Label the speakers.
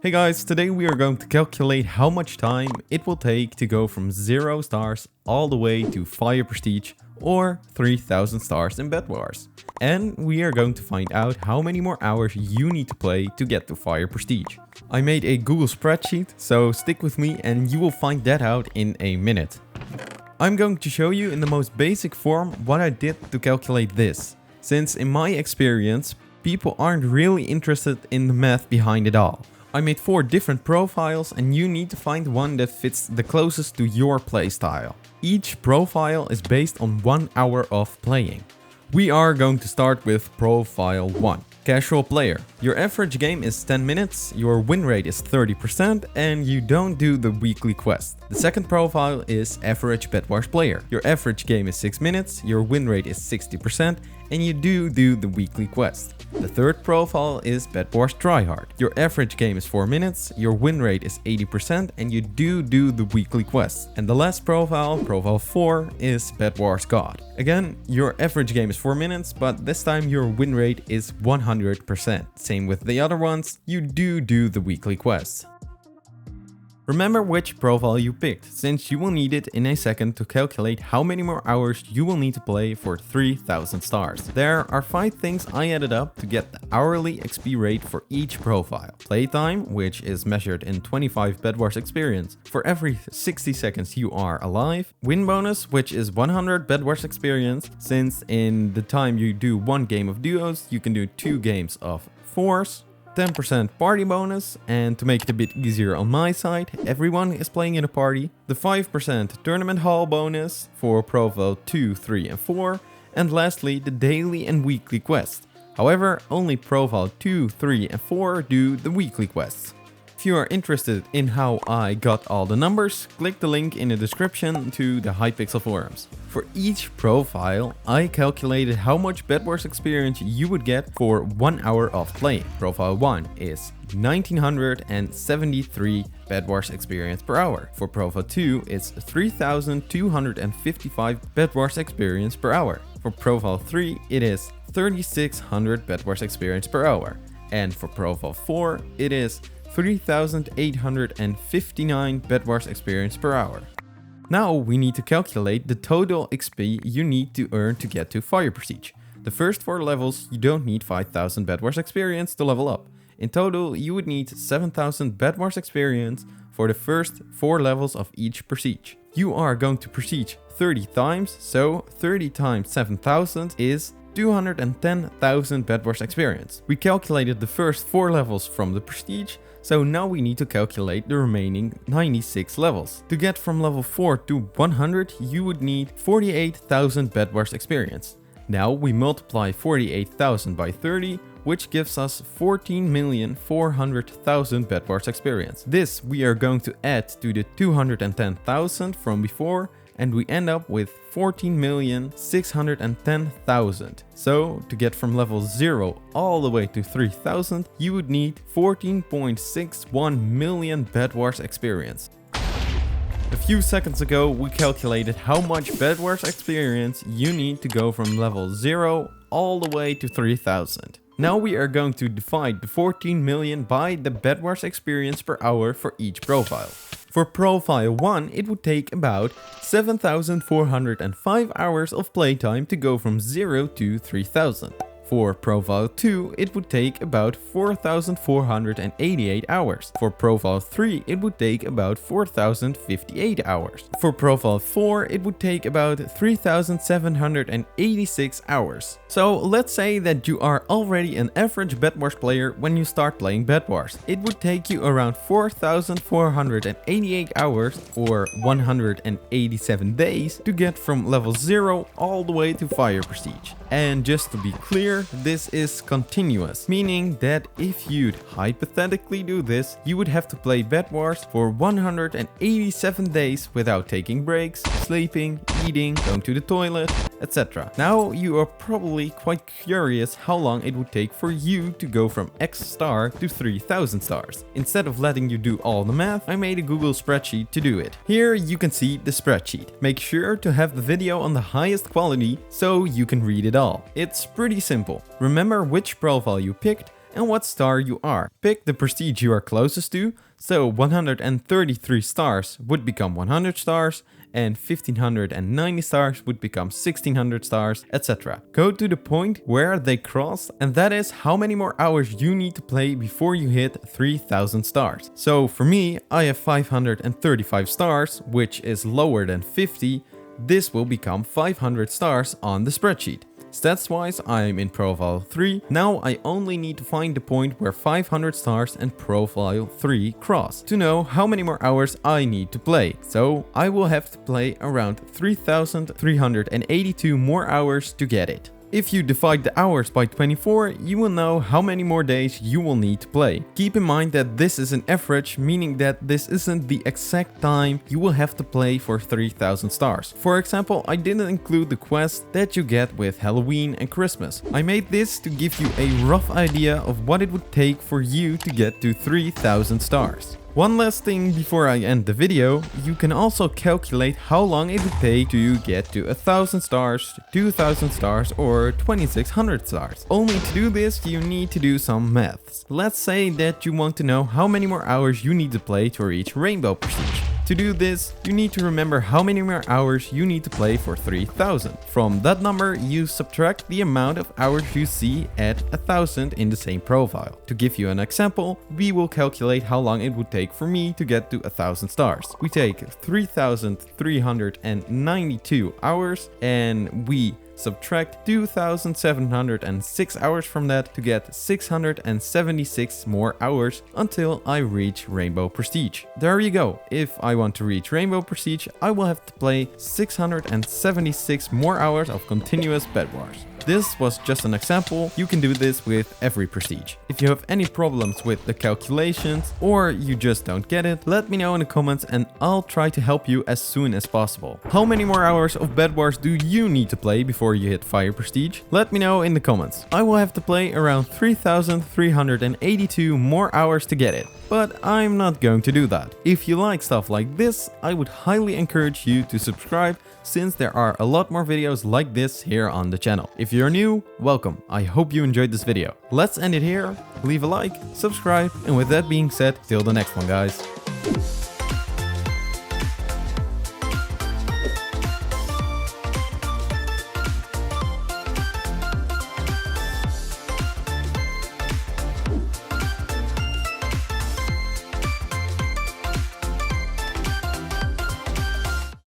Speaker 1: Hey guys, today we are going to calculate how much time it will take to go from 0 stars all the way to Fire Prestige or 3000 stars in Bedwars. And we are going to find out how many more hours you need to play to get to Fire Prestige. I made a Google spreadsheet, so stick with me and you will find that out in a minute. I'm going to show you in the most basic form what I did to calculate this, since in my experience, people aren't really interested in the math behind it all. I made 4 different profiles and you need to find one that fits the closest to your playstyle. Each profile is based on 1 hour of playing. We are going to start with Profile 1. Casual player. Your average game is 10 minutes, your win rate is 30% and you don't do the weekly quest. The second profile is Average Bedwars player. Your average game is 6 minutes, your win rate is 60% and you do the weekly quest. The third profile is Bedwars tryhard. Your average game is 4 minutes, your win rate is 80% and you do the weekly quest. And the last profile, Profile 4, is Bedwars god. Again, your average game is 4 minutes, but this time your win rate is 100%. Same with the other ones, you do the weekly quests. Remember which profile you picked, since you will need it in a second to calculate how many more hours you will need to play for 3000 stars. There are 5 things I added up to get the hourly XP rate for each profile. Playtime, which is measured in 25 Bedwars experience for every 60 seconds you are alive. Win bonus, which is 100 Bedwars experience, since in the time you do 1 game of duos, you can do 2 games of 4s. 10% party bonus, and to make it a bit easier on my side, everyone is playing in a party. The 5% tournament hall bonus for Profile 2, 3 and 4. And lastly, the daily and weekly quest. However, only Profile 2, 3 and 4 do the weekly quests. If you are interested in how I got all the numbers, click the link in the description to the Hypixel forums. For each profile, I calculated how much Bedwars experience you would get for 1 hour of playing. Profile 1 is 1973 Bedwars experience per hour. For Profile 2, it's 3255 Bedwars experience per hour. For Profile 3, it is 3600 Bedwars experience per hour. And for Profile 4, it is 3859 Bedwars experience per hour. Now we need to calculate the total XP you need to earn to get to Fire Prestige. The first 4 levels you don't need 5000 Bedwars experience to level up. In total you would need 7000 Bedwars experience for the first 4 levels of each Prestige. You are going to Prestige 30 times, so 30 times 7000 is 210,000 Bedwars experience. We calculated the first 4 levels from the Prestige, so now we need to calculate the remaining 96 levels. To get from level 4 to 100, you would need 48,000 Bedwars experience. Now we multiply 48,000 by 30, which gives us 14,400,000 Bedwars experience. This we are going to add to the 210,000 from before, and we end up with 14,610,000. So to get from level 0 all the way to 3000, you would need 14.61 million Bedwars experience. A few seconds ago, we calculated how much Bedwars experience you need to go from level 0 all the way to 3000. Now we are going to divide the 14 million by the Bedwars experience per hour for each profile. For Profile 1, it would take about 7,405 hours of playtime to go from 0 to 3000. For Profile 2, it would take about 4,488 hours. For Profile 3, it would take about 4,058 hours. For Profile 4, it would take about 3,786 hours. So let's say that you are already an average Bedwars player when you start playing Bedwars. It would take you around 4,488 hours or 187 days to get from level 0 all the way to Fire Prestige. And just to be clear, this is continuous, meaning that if you'd hypothetically do this, you would have to play Bedwars for 187 days without taking breaks, sleeping, eating, going to the toilet, etc. Now you are probably quite curious how long it would take for you to go from X star to 3000 stars. Instead of letting you do all the math, I made a Google spreadsheet to do it. Here you can see the spreadsheet. Make sure to have the video on the highest quality so you can read it all. It's pretty simple. Remember which profile you picked and what star you are. Pick the prestige you are closest to, so 133 stars would become 100 stars, and 1590 stars would become 1600 stars, etc. Go to the point where they cross, and that is how many more hours you need to play before you hit 3000 stars. So for me, I have 535 stars, which is lower than 50. This will become 500 stars on the spreadsheet. Stats wise, I'm in profile 3. Now I only need to find the point where 500 stars and profile 3 cross to know how many more hours I need to play. So I will have to play around 3382 more hours to get it. If you divide the hours by 24, you will know how many more days you will need to play. Keep in mind that this is an average, meaning that this isn't the exact time you will have to play for 3000 stars. For example, I didn't include the quests that you get with Halloween and Christmas. I made this to give you a rough idea of what it would take for you to get to 3000 stars. One last thing before I end the video, you can also calculate how long it would take to get to 1000 stars, 2000 stars or 2600 stars. Only to do this you need to do some maths. Let's say that you want to know how many more hours you need to play to reach Rainbow Prestige. To do this, you need to remember how many more hours you need to play for 3000. From that number, you subtract the amount of hours you see at 1000 in the same profile. To give you an example, we will calculate how long it would take for me to get to 1000 stars. We take 3392 hours and we subtract 2706 hours from that to get 676 more hours until I reach Rainbow Prestige. There you go. If I want to reach Rainbow Prestige, I will have to play 676 more hours of continuous Bedwars. This was just an example. You can do this with every prestige. If you have any problems with the calculations or you just don't get it, let me know in the comments and I'll try to help you as soon as possible. How many more hours of Bedwars do you need to play before you hit Fire Prestige? Let me know in the comments. I will have to play around 3382 more hours to get it, but I'm not going to do that. If you like stuff like this, I would highly encourage you to subscribe, since there are a lot more videos like this here on the channel. If you're new, welcome. I hope you enjoyed this video. Let's end it here. Leave a like, subscribe, and with that being said, till the next one, guys.